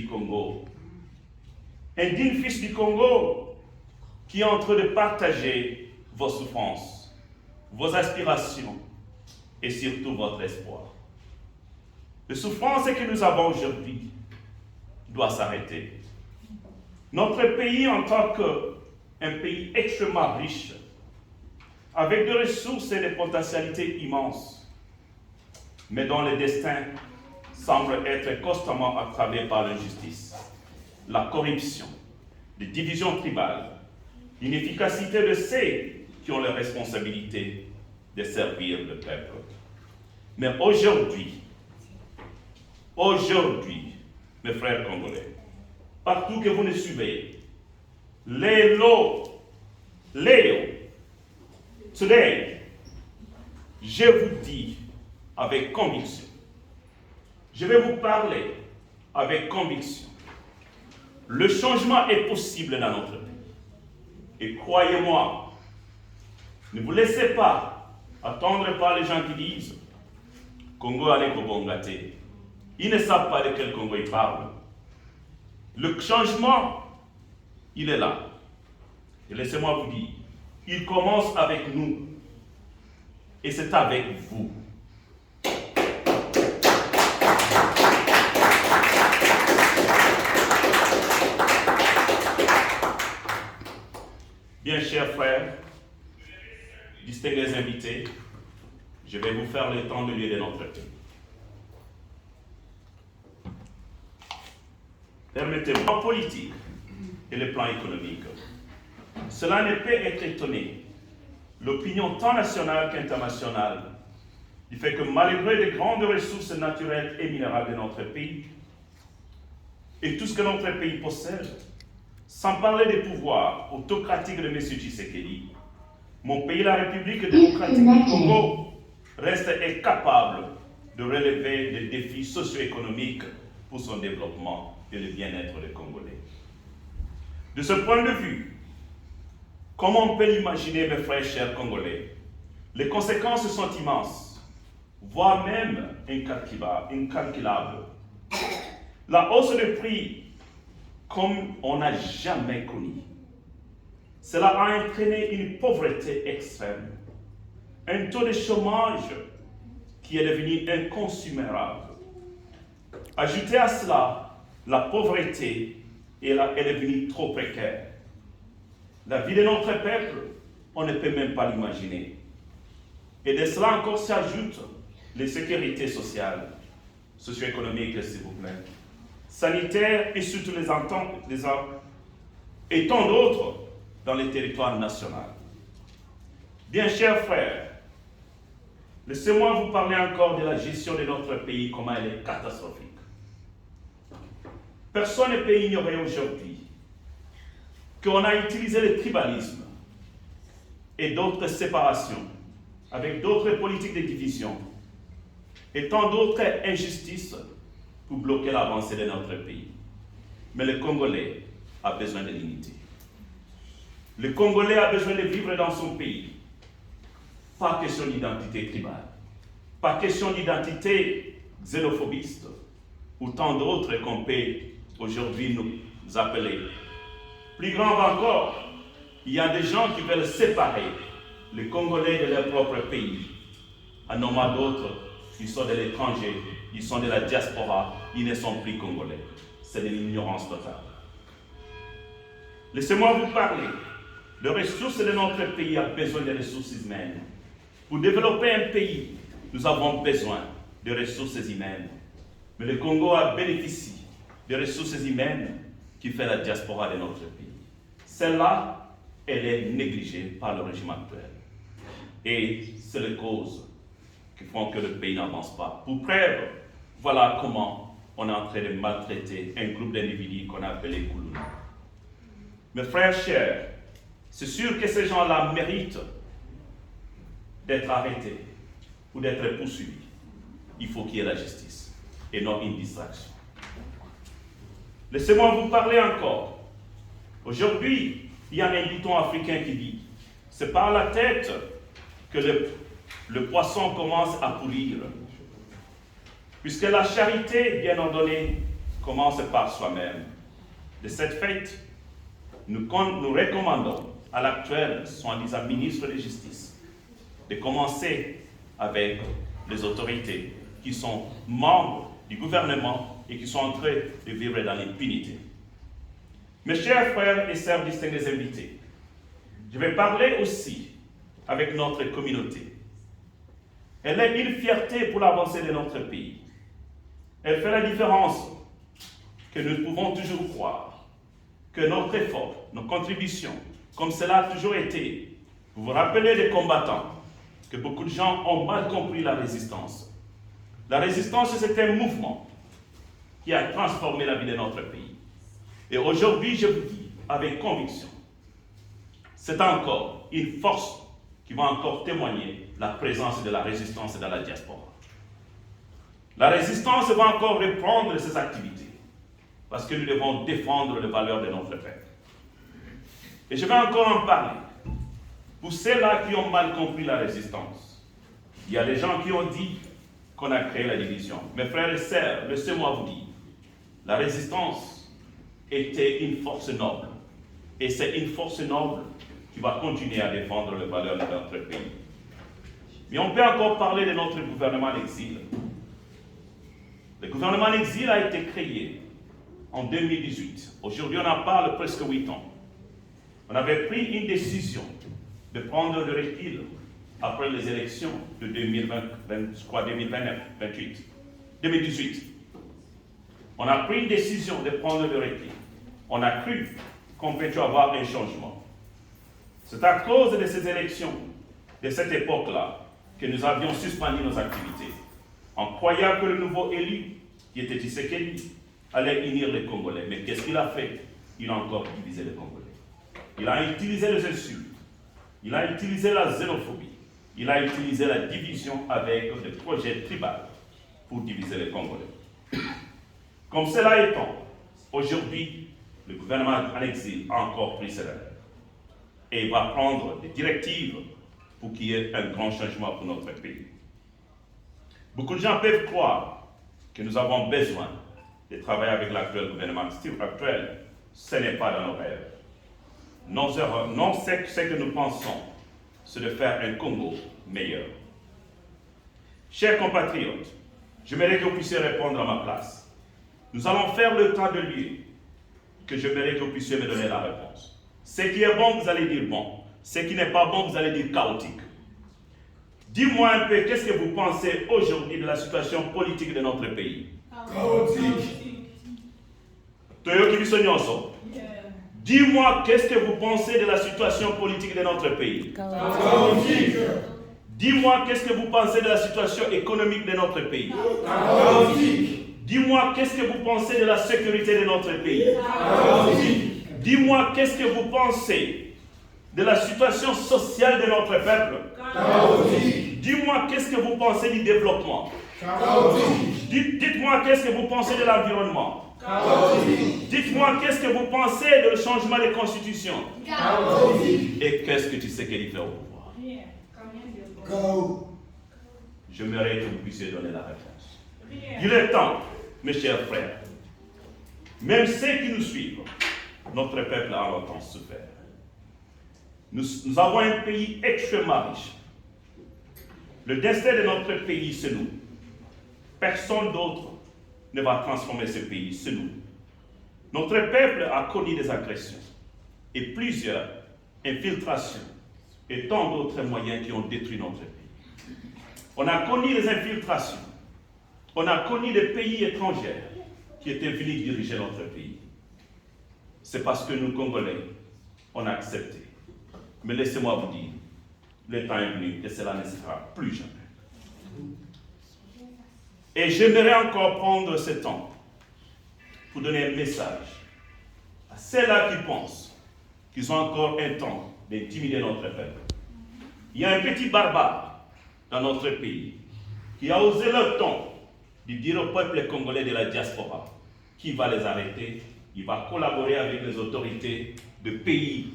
Congo. Un digne fils du Congo qui est en train de partager vos souffrances, vos aspirations et surtout votre espoir. Les souffrances que nous avons aujourd'hui doivent s'arrêter. Notre pays, en tant qu'un pays extrêmement riche, avec des ressources et des potentialités immenses, mais dont le destin semble être constamment aggravé par l'injustice, la corruption, les divisions tribales, l'inefficacité de ceux qui ont la responsabilité de servir le peuple. Mais aujourd'hui, mes frères congolais, partout que vous nous suivez, today, je vous dis avec conviction, je vais vous parler avec conviction. Le changement est possible dans notre pays. Et croyez-moi, ne vous laissez pas attendre par les gens qui disent Congo allait Kobongate. Ils ne savent pas de quel Congo ils parlent. Le changement, il est là. Et laissez-moi vous dire, il commence avec nous. Et c'est avec vous. Bien, chers frères, distingués invités, je vais vous faire le temps de lieu de notre pays. Permettez-moi, en politique et le plan économique, cela ne peut être étonné. L'opinion tant nationale qu'internationale du fait que malgré les grandes ressources naturelles et minérales de notre pays et tout ce que notre pays possède, sans parler des pouvoirs autocratiques de M. Tshisekedi, mon pays, la République démocratique du Congo, reste incapable de relever les défis socio-économiques pour son développement et le bien-être des Congolais. De ce point de vue, comme on peut l'imaginer, mes frères chers Congolais, les conséquences sont immenses, voire même incalculables. La hausse des prix, comme on n'a jamais connu. Cela a entraîné une pauvreté extrême, un taux de chômage qui est devenu inconsidérable. Ajoutez à cela, la pauvreté est devenue trop précaire. La vie de notre peuple, on ne peut même pas l'imaginer. Et de cela encore s'ajoute les sécurités sociales, socio-économiques, s'il vous plaît, sanitaires et surtout et tant d'autres dans les territoires nationaux. Bien, chers frères, laissez-moi vous parler encore de la gestion de notre pays, comment elle est catastrophique. Personne ne peut ignorer aujourd'hui qu'on a utilisé le tribalisme et d'autres séparations avec d'autres politiques de division et tant d'autres injustices pour bloquer l'avancée de notre pays. Mais le Congolais a besoin de l'unité. Le Congolais a besoin de vivre dans son pays. Pas question d'identité tribale, pas question d'identité xénophobiste, ou tant d'autres qu'on peut aujourd'hui nous appeler. Plus grave encore, il y a des gens qui veulent séparer les Congolais de leur propre pays. En nommant d'autres, ils sont de l'étranger, ils sont de la diaspora, ils ne sont plus Congolais. C'est de l'ignorance totale. Laissez-moi vous parler. Les ressources de notre pays ont besoin de ressources humaines. Pour développer un pays, nous avons besoin de ressources humaines. Mais le Congo a bénéficié des ressources humaines qui fait la diaspora de notre pays. Celle-là, elle est négligée par le régime actuel. Et c'est les causes qui font que le pays n'avance pas. Pour preuve, voilà comment on est en train de maltraiter un groupe d'individus qu'on a appelé Koulouna. Mes frères chers, c'est sûr que ces gens-là méritent d'être arrêtés ou d'être poursuivis. Il faut qu'il y ait la justice et non une distraction. Laissez-moi vous parler encore. Aujourd'hui, il y a un dicton africain qui dit « C'est par la tête que le poisson commence à pourrir. » Puisque la charité bien ordonnée commence par soi-même. De cette fête, nous recommandons à l'actuel soi-disant ministre de Justice de commencer avec les autorités qui sont membres du gouvernement et qui sont en train de vivre dans l'impunité. Mes chers frères et sœurs distingués invités, je vais parler aussi avec notre communauté. Elle est une fierté pour l'avancée de notre pays. Elle fait la différence que nous pouvons toujours croire que notre effort, nos contributions, comme cela a toujours été, vous vous rappelez des combattants, que beaucoup de gens ont mal compris la résistance. La résistance, c'est un mouvement qui a transformé la vie de notre pays. Et aujourd'hui, je vous dis avec conviction, c'est encore une force qui va encore témoigner la présence de la résistance dans la diaspora. La résistance va encore reprendre ses activités parce que nous devons défendre les valeurs de notre peuple. Et je vais encore en parler. Pour ceux-là qui ont mal compris la résistance, il y a des gens qui ont dit qu'on a créé la division. Mes frères et sœurs, laissez-moi vous dire, la résistance était une force noble. Et c'est une force noble qui va continuer à défendre les valeurs de notre pays. Mais on peut encore parler de notre gouvernement d'exil. Le gouvernement d'exil a été créé en 2018. Aujourd'hui, on en parle presque 8 ans. On avait pris une décision de prendre le recul après les élections de 2018. On a pris une décision de prendre le recul. On a cru qu'on peut avoir un changement. C'est à cause de ces élections, de cette époque-là, que nous avions suspendu nos activités, en croyant que le nouveau élu, qui était Tshisekedi, allait unir les Congolais. Mais qu'est-ce qu'il a fait? Il a encore divisé les Congolais. Il a utilisé les insultes, il a utilisé la xénophobie, il a utilisé la division avec des projets tribaux pour diviser les Congolais. Comme cela étant, aujourd'hui, le gouvernement en exil a encore pris ses rêves et va prendre des directives pour qu'il y ait un grand changement pour notre pays. Beaucoup de gens peuvent croire que nous avons besoin de travailler avec l'actuel gouvernement actuel. Ce n'est pas dans nos rêves. Non, ce que nous pensons, c'est de faire un Congo meilleur. Chers compatriotes, j'aimerais que vous puissiez répondre à ma place. Nous allons faire le temps de lieu que j'aimerais que vous puissiez me donner la réponse. Ce qui est bon, vous allez dire bon. Ce qui n'est pas bon, vous allez dire chaotique. Dis-moi un peu, qu'est-ce que vous pensez aujourd'hui de la situation politique de notre pays? Chaotique. Dis-moi, qu'est-ce que vous pensez de la situation politique de notre pays? Chaotique. Dis-moi, qu'est-ce que vous pensez de la situation économique de notre pays? Chaotique. Dis-moi, qu'est-ce que vous pensez de la sécurité de notre pays? Chaotique. Dis-moi, qu'est-ce que vous pensez de la situation sociale de notre peuple? Chaotique. Dis-moi, qu'est-ce que vous pensez du développement? Chaotique. Dites-moi, qu'est-ce que vous pensez de l'environnement? Chaotique. Dites-moi, qu'est-ce que vous pensez de le changement de constitution? Chaotique. Et qu'est-ce que tu sais qu'il fait au pouvoir? Go. J'aimerais que vous puissiez donner la réponse. Il est temps, mes chers frères, même ceux qui nous suivent, notre peuple a longtemps souffert. Nous avons un pays extrêmement riche. Le destin de notre pays, c'est nous. Personne d'autre ne va transformer ce pays, c'est nous. Notre peuple a connu des agressions et plusieurs infiltrations et tant d'autres moyens qui ont détruit notre pays. On a connu des infiltrations. On a connu des pays étrangers qui étaient venus diriger notre pays. C'est parce que nous, Congolais, on a accepté. Mais laissez-moi vous dire, le temps est venu et cela ne sera plus jamais. Et j'aimerais encore prendre ce temps pour donner un message à ceux-là qui pensent qu'ils ont encore un temps d'intimider notre peuple. Il y a un petit barbare dans notre pays qui a osé le temps de dire au peuple congolais de la diaspora qu'il va les arrêter, il va collaborer avec les autorités de pays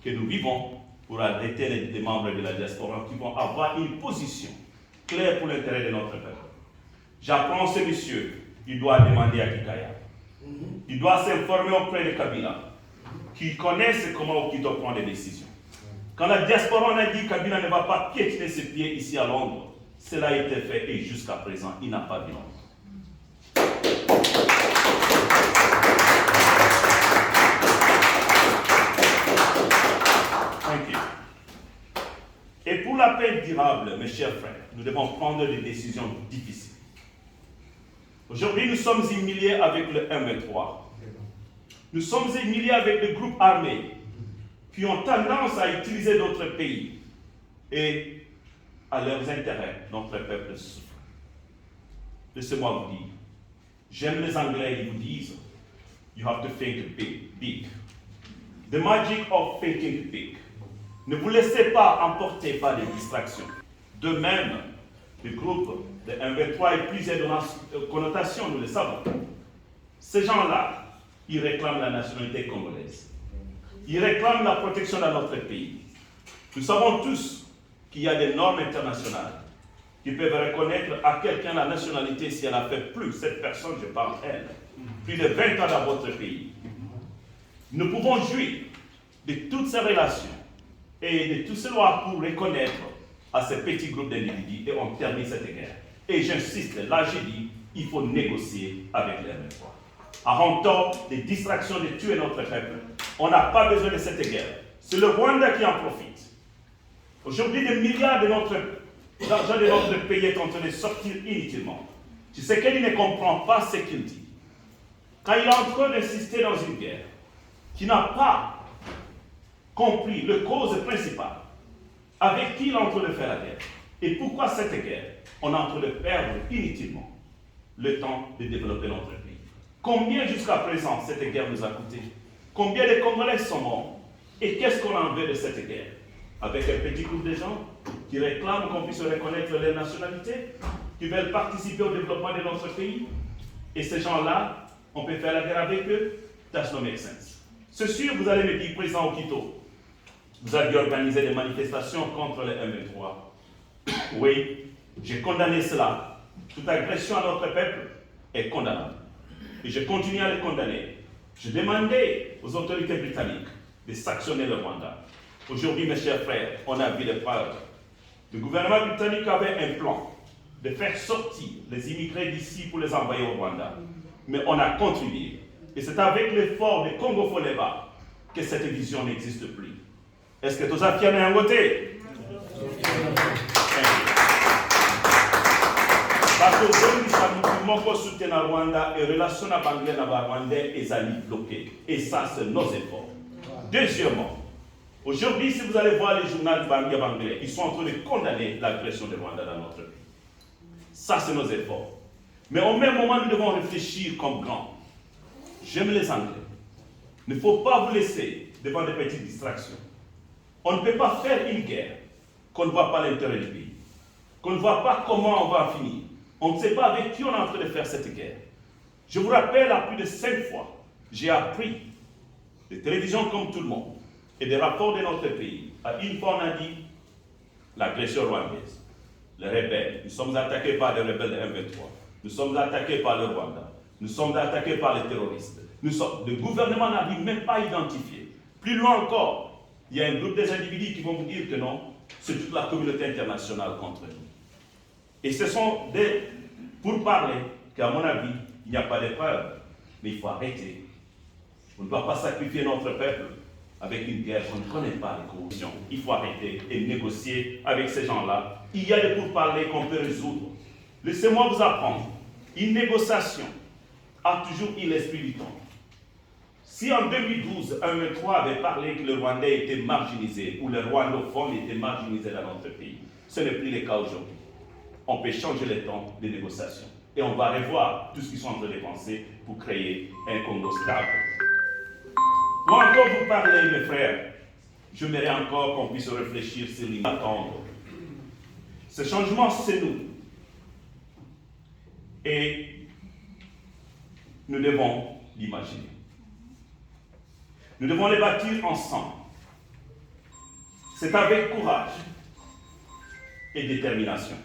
que nous vivons pour arrêter les membres de la diaspora qui vont avoir une position claire pour l'intérêt de notre peuple. J'apprends ce monsieur, il doit demander à Kikaya. Il doit s'informer auprès de Kabila, qui connaissent comment Okito prend des décisions. Quand la diaspora on a dit que Kabila ne va pas piétiner ses pieds ici à Londres, cela a été fait et jusqu'à présent, il n'a pas vu Londres. Thank you. Et pour la paix durable, mes chers frères, nous devons prendre des décisions difficiles. Aujourd'hui, nous sommes humiliés avec le M23. Nous sommes humiliés avec des groupes armés qui ont tendance à utiliser d'autres pays et à leurs intérêts, notre peuple souffre. Laissez-moi vous dire, j'aime les Anglais, ils vous disent, you have to think big. The magic of thinking big. Ne vous laissez pas emporter par des distractions. De même, le groupe de M23 est plusieurs connotations, nous le savons. Ces gens-là, ils réclament la nationalité congolaise. Ils réclament la protection de notre pays. Nous savons tous qu'il y a des normes internationales qui peuvent reconnaître à quelqu'un la nationalité si elle a fait plus, cette personne, je parle elle, plus de 20 ans dans votre pays. Nous pouvons jouir de toutes ces relations et de tout cela pour reconnaître à ces petits groupes d'individus et on termine cette guerre. Et j'insiste, là j'ai dit, il faut négocier avec les M23. Arrêtons des distractions de tuer notre peuple. On n'a pas besoin de cette guerre. C'est le Rwanda qui en profite. Aujourd'hui, des milliards d'argent de notre pays est en train de sortir inutilement. Tu sais qu'il ne comprend pas ce qu'il dit. Quand il est en train d'insister dans une guerre qui n'a pas compris la cause principale, avec qui il est en train de faire la guerre, et pourquoi cette guerre, on est en train de perdre inutilement le temps de développer notre pays. Combien jusqu'à présent cette guerre nous a coûté? Combien de Congolais sont morts? Et qu'est-ce qu'on en veut de cette guerre? Avec un petit groupe de gens qui réclament qu'on puisse reconnaître leur nationalité, qui veulent participer au développement de notre pays. Et ces gens-là, on peut faire la guerre avec eux? That's no make sense. C'est sûr, vous allez me dire, président Okito, vous avez organisé des manifestations contre les M23. Oui, j'ai condamné cela. Toute agression à notre peuple est condamnable. Et je continue à les condamner. Je demandais aux autorités britanniques de sanctionner le Rwanda. Aujourd'hui, mes chers frères, on a vu les preuves. Le gouvernement britannique avait un plan de faire sortir les immigrés d'ici pour les envoyer au Rwanda. Mais on a contribué. Et c'est avec l'effort de Congo Foleba que cette vision n'existe plus. Est-ce que tous affirmez un côté? Parce que nous avons soutenu le Rwanda et les relations avec le Rwanda sont bloquées. Et ça, c'est nos efforts. Deuxièmement, aujourd'hui, si vous allez voir les journaux du anglais, ils sont en train de condamner l'agression du Rwanda dans notre pays. Ça, c'est nos efforts. Mais au même moment, nous devons réfléchir comme grands. J'aime les Anglais. Il ne faut pas vous laisser devant des petites distractions. On ne peut pas faire une guerre qu'on ne voit pas l'intérêt du pays, qu'on ne voit pas comment on va en finir. On ne sait pas avec qui on est en train de faire cette guerre. Je vous rappelle, à plus de 5 fois, j'ai appris des télévisions comme tout le monde et des rapports de notre pays. À une fois, on a dit l'agression rwandaise, les rebelles. Nous sommes attaqués par les rebelles de M23. Nous sommes attaqués par le Rwanda. Nous sommes attaqués par les terroristes. Le gouvernement n'arrive même pas à identifier. Plus loin encore, il y a un groupe des individus qui vont vous dire que non, c'est toute la communauté internationale contre nous. Et ce sont des pourparlers qu'à mon avis, il n'y a pas de preuves. Mais il faut arrêter. On ne doit pas sacrifier notre peuple avec une guerre qu'on ne connaît pas les conditions. Il faut arrêter et négocier avec ces gens-là. Il y a des pourparlers qu'on peut résoudre. Laissez-moi vous apprendre. Une négociation a toujours eu l'esprit du temps. Si en 2012, un M3 avait parlé que le Rwandais était marginalisé ou le rwandophone était marginalisé dans notre pays, ce n'est plus le cas aujourd'hui. On peut changer le temps de négociation et on va revoir tout ce qu'ils sont en train de penser pour créer un Congo stable. Pour encore vous parler, mes frères, j'aimerais encore qu'on puisse réfléchir sur l'attendre. Ce changement, c'est nous. Et nous devons l'imaginer. Nous devons les bâtir ensemble. C'est avec courage et détermination.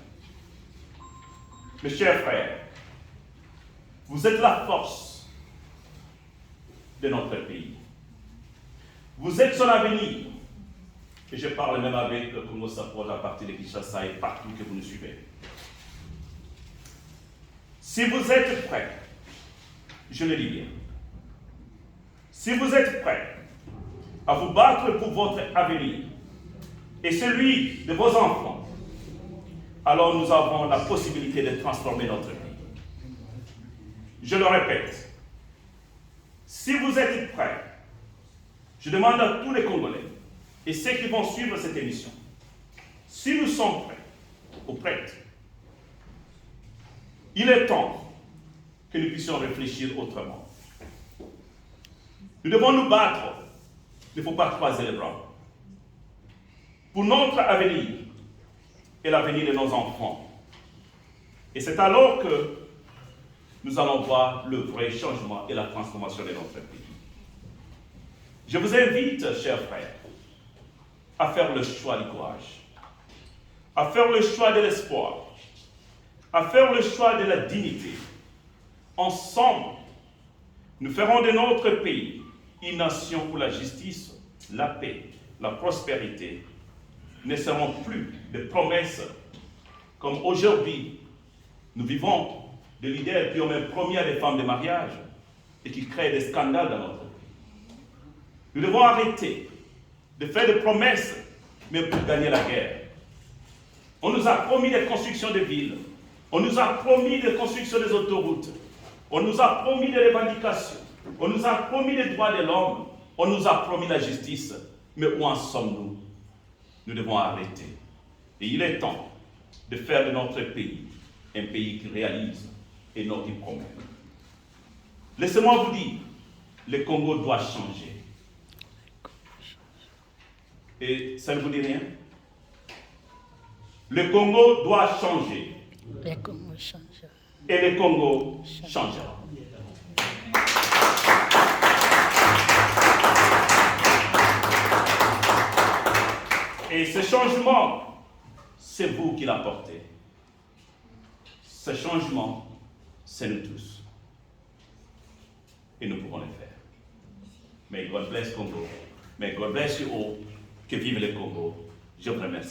Mes chers frères, vous êtes la force de notre pays. Vous êtes son avenir. Et je parle même avec Congo Sapoj à partir de Kinshasa et partout que vous nous suivez. Si vous êtes prêts, je le dis bien, si vous êtes prêts à vous battre pour votre avenir et celui de vos enfants, alors nous avons la possibilité de transformer notre pays. Je le répète, si vous êtes prêts, je demande à tous les Congolais et ceux qui vont suivre cette émission, si nous sommes prêts ou prêtes, il est temps que nous puissions réfléchir autrement. Nous devons nous battre, il ne faut pas croiser les bras. Pour notre avenir et l'avenir de nos enfants. Et c'est alors que nous allons voir le vrai changement et la transformation de notre pays. Je vous invite, chers frères, à faire le choix du courage, à faire le choix de l'espoir, à faire le choix de la dignité. Ensemble, nous ferons de notre pays une nation où la justice, la paix, la prospérité ne seront plus des promesses comme aujourd'hui. Nous vivons de leaders qui ont même promis à des femmes de mariage et qui créent des scandales dans notre pays. Nous devons arrêter de faire des promesses, mais pour gagner la guerre. On nous a promis des constructions de villes, on nous a promis des constructions des autoroutes, on nous a promis des revendications, on nous a promis les droits de l'homme, on nous a promis la justice, mais où en sommes-nous? Nous devons arrêter. Et il est temps de faire de notre pays un pays qui réalise et non qui promet. Laissez-moi vous dire, le Congo doit changer. Et ça ne vous dit rien? Le Congo doit changer. Le Congo changera. Et le Congo changera. Et ce changement, c'est vous qui l'apportez. Ce changement, c'est nous tous. Et nous pouvons le faire. May God bless Congo. May God bless you all. Que vive le Congo. Je vous remercie.